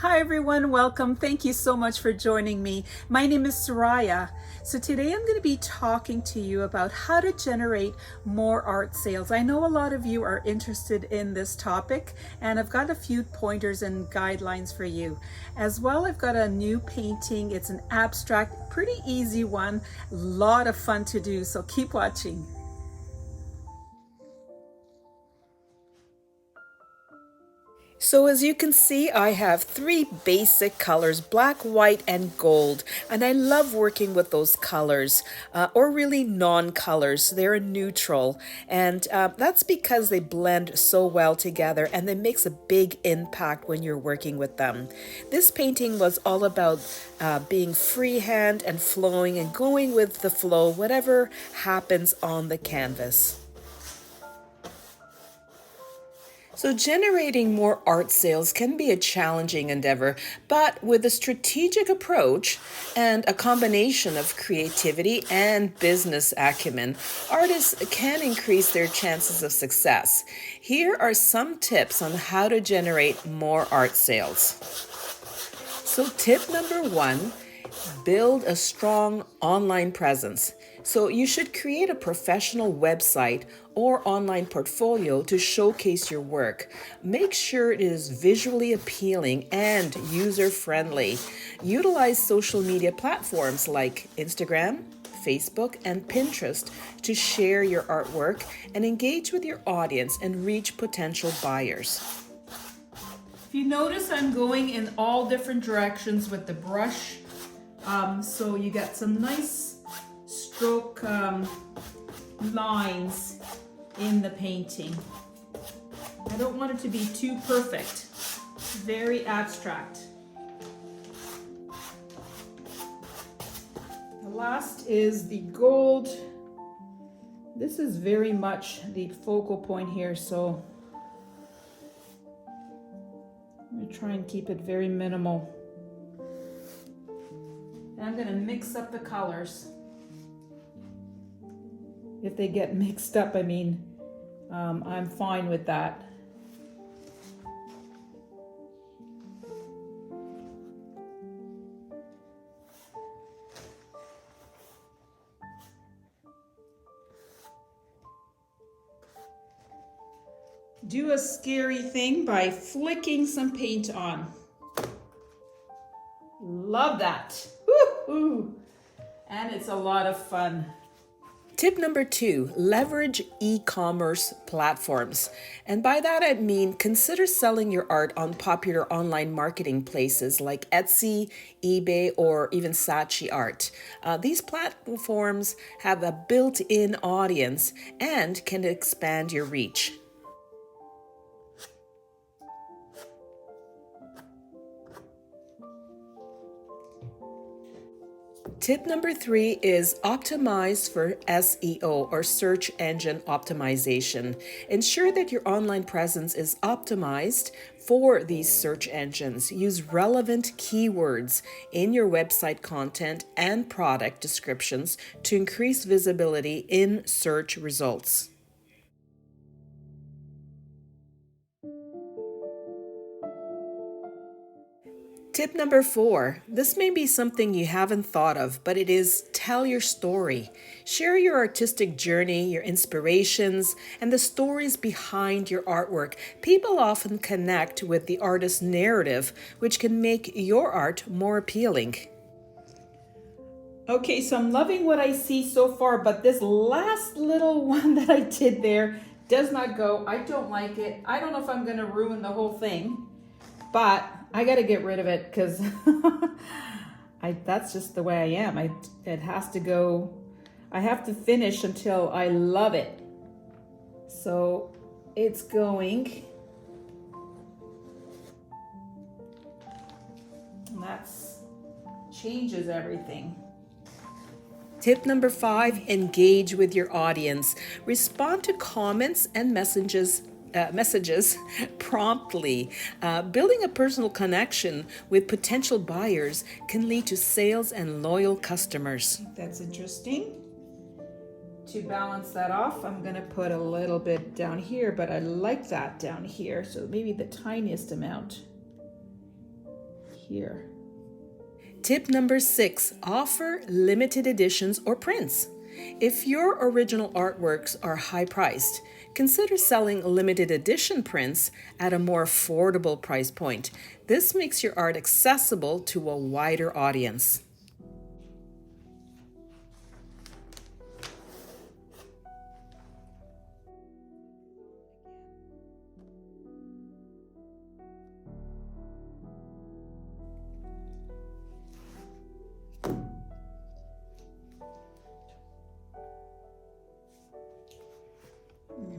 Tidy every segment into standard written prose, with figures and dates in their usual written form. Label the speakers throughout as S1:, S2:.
S1: Hi everyone, welcome. Thank you so much for joining me. My name is Soraya. So today I'm going to be talking to you about how to generate more art sales. I know a lot of you are interested in this topic and I've got a few pointers and guidelines for you. As well, I've got a new painting. It's an abstract, pretty easy one, a lot of fun to do, so keep watching. So as you can see, I have three basic colors, black, white, and gold. And I love working with those colors, or really non-colors. They're a neutral. And that's because they blend so well together and it makes a big impact when you're working with them. This painting was all about being freehand and flowing and going with the flow, whatever happens on the canvas. So generating more art sales can be a challenging endeavor, but with a strategic approach and a combination of creativity and business acumen, artists can increase their chances of success. Here are some tips on how to generate more art sales. So tip number one, build a strong online presence. So you should create a professional website or online portfolio to showcase your work. Make sure it is visually appealing and user-friendly. Utilize social media platforms like Instagram, Facebook, and Pinterest to share your artwork and engage with your audience and reach potential buyers. If you notice, I'm going in all different directions with the brush. So you get some nice stroke lines in the painting. I don't want it to be too perfect. It's very abstract. The last is the gold. This is very much the focal point here, so I'm going to try and keep it very minimal. And I'm going to mix up the colors. If they get mixed up, I mean, I'm fine with that. Do a scary thing by flicking some paint on. Love that. Woo-hoo. And it's a lot of fun. Tip number two, leverage e-commerce platforms. And by that I mean consider selling your art on popular online marketing places like Etsy, eBay, or even Saatchi Art. These platforms have a built-in audience and can expand your reach. Tip number three is optimize for SEO or search engine optimization. Ensure that your online presence is optimized for these search engines. Use relevant keywords in your website content and product descriptions to increase visibility in search results. Tip number four, this may be something you haven't thought of, but it is tell your story. Share your artistic journey, your inspirations, and the stories behind your artwork. People often connect with the artist's narrative, which can make your art more appealing. Okay, so I'm loving what I see so far, but this last little one that I did there does not go. I don't like it. I don't know if I'm going to ruin the whole thing, but I got to get rid of it because that's just the way I am. It has to go. I have to finish until I love it. So it's going. And that changes everything. Tip number five, engage with your audience. Respond to comments and messages promptly. Building a personal connection with potential buyers can lead to sales and loyal customers. That's interesting. To balance that off, I'm going to put a little bit down here, but I like that down here, so maybe the tiniest amount.
S2: here.
S1: Tip number 6, offer limited editions or prints. If your original artworks are high priced, consider selling limited edition prints at a more affordable price point. This makes your art accessible to a wider audience.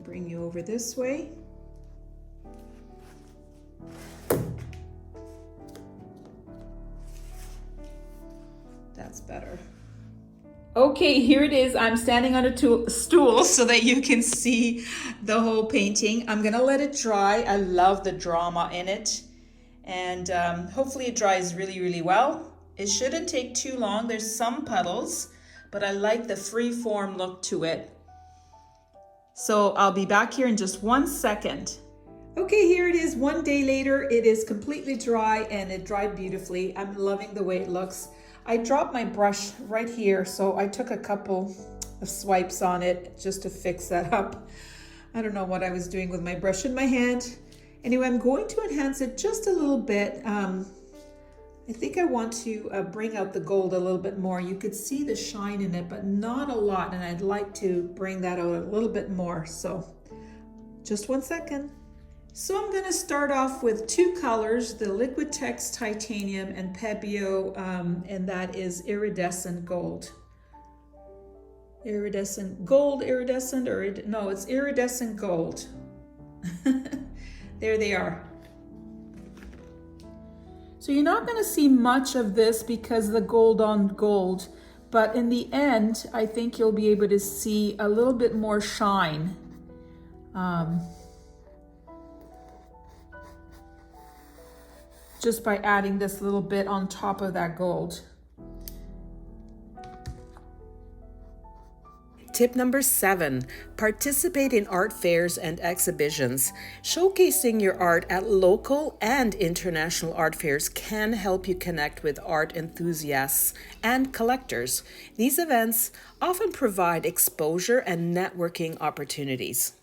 S2: Bring you over this way. That's better. Okay, here it is. I'm standing on a stool so that you can see the whole painting. I'm gonna let it dry. I love the drama in it. And hopefully it dries really, really well. It shouldn't take too long. There's some puddles, but I like the free form look to it. So I'll be back here in just 1 second. Okay, here it is. 1 day later, it is completely dry and it dried beautifully. I'm loving the way it looks. I dropped my brush right here, so I took a couple of swipes on it just to fix that up. I don't know what I was doing with my brush in my hand. Anyway, I'm going to enhance it just a little bit. I think I want to bring out the gold a little bit more. You could see the shine in it, but not a lot. And I'd like to bring that out a little bit more. So just 1 second. So I'm going to start off with 2 colors, the Liquitex Titanium and Pebeo, and that is iridescent gold. Iridescent gold, iridescent, or no, it's iridescent gold. There they are. So you're not going to see much of this because of the gold on gold, but in the end, I think you'll be able to see a little bit more shine. Just by adding this little bit on top of that gold.
S1: Tip number 7, participate in art fairs and exhibitions. Showcasing your art at local and international art fairs can help you connect with art enthusiasts and collectors. These events often provide exposure and networking opportunities.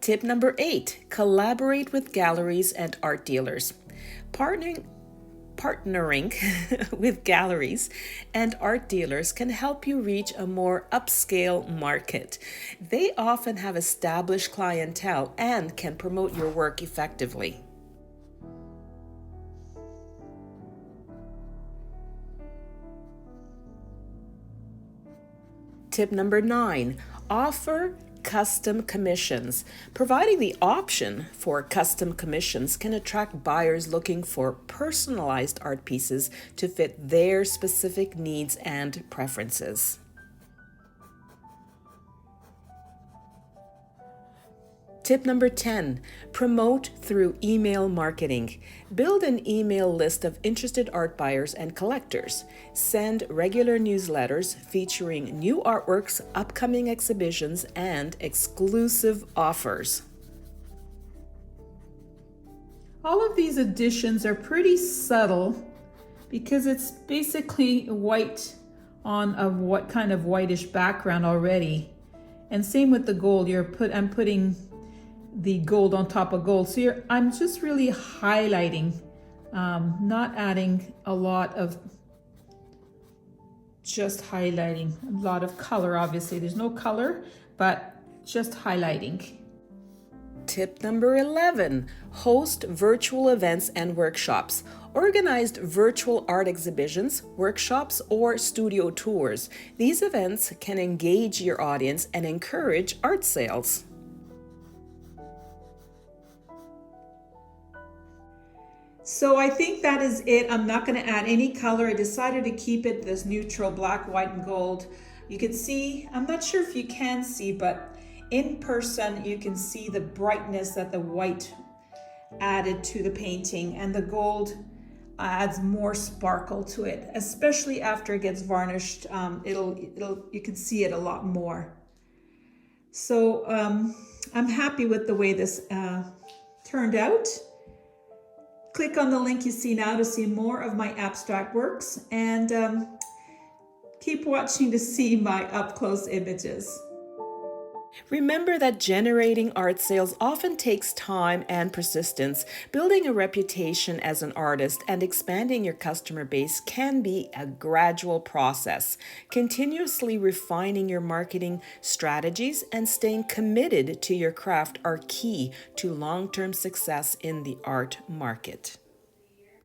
S1: Tip number 8, collaborate with galleries and art dealers. Partnering with galleries and art dealers can help you reach a more upscale market. They often have established clientele and can promote your work effectively. Tip number 9, offer custom commissions. Providing the option for custom commissions can attract buyers looking for personalized art pieces to fit their specific needs and preferences. Tip number 10, promote through email marketing. Build an email list of interested art buyers and collectors. Send regular newsletters featuring new artworks, upcoming exhibitions, and exclusive offers.
S2: All of these additions are pretty subtle because it's basically white on a what kind of whitish background already. And same with the gold. I'm putting the gold on top of gold. So I'm just really highlighting, not adding a lot of, just highlighting. A lot of color, obviously. There's no color, but just highlighting.
S1: Tip number 11, host virtual events and workshops. Organized virtual art exhibitions, workshops, or studio tours. These events can engage your audience and encourage art sales.
S2: So I think that is it. I'm not going to add any color. I decided to keep it this neutral black, white, and gold. You can see, I'm not sure if you can see, but in person you can see the brightness that the white added to the painting, and the gold adds more sparkle to it, especially after it gets varnished. You can see it a lot more. So I'm happy with the way this turned out. Click on the link you see now to see more of my abstract works, and keep watching to see my up-close images.
S1: Remember that generating art sales often takes time and persistence. Building a reputation as an artist and expanding your customer base can be a gradual process. Continuously refining your marketing strategies and staying committed to your craft are key to long-term success in the art market.